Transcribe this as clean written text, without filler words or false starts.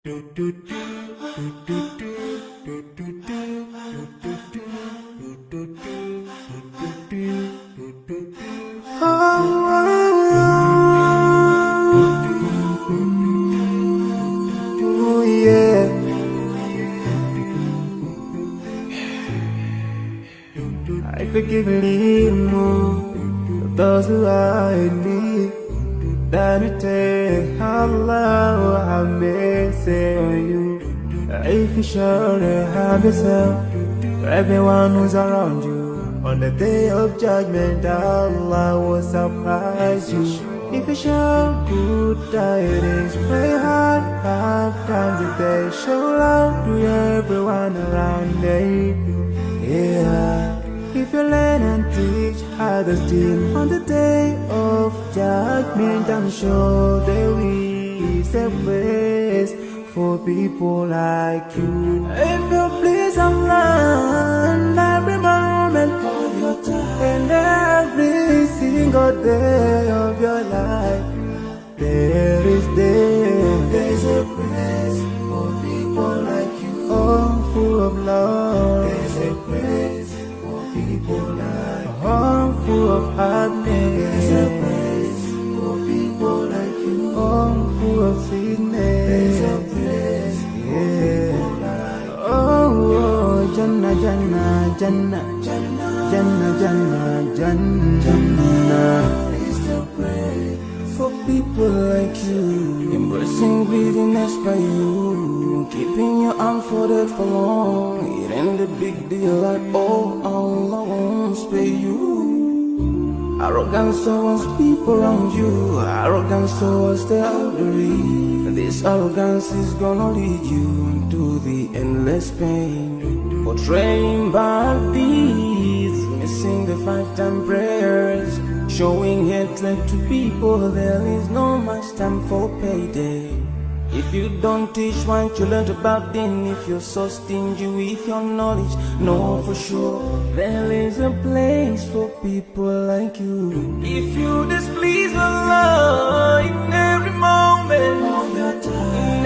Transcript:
Oh yeah. I forgive and leave more those who are in need. That you take Allah have mercy on you. If you show to have yourself for everyone who's around you. On the day of judgment, Allah will surprise you. If you show good tidings, pray hard 5 times a day. Show love to everyone around you. Yeah. If you learn and teach others still on the day of judgment, I'm sure there is a place for people like you. If you please Allah every moment of your time and every single day of your life, there's a place for people like you. Oh, full of love. There's a place people like you. Oh, full of happiness. There's a place for people like you. Oh, full of sweetness. There's a place for people like you. Oh, Jannah, Jannah, Jannah, Jannah, Jannah, Jannah, Jannah. Is the place for people like you. Embracing greediness by you. Keeping your arms folded for long. It ain't a big deal like, oh, Allah won't spare you. Arrogance towards people around you. Arrogance towards the elderly. This arrogance is gonna lead you to the endless pain. Portraying bad deeds, missing the 5-time prayers, showing hatred to people. There is no much time for payday. If you don't teach what you learned about them, if you're so stingy with your knowledge, know for sure there is a place for people like you. If you displease Allah in every moment of your time,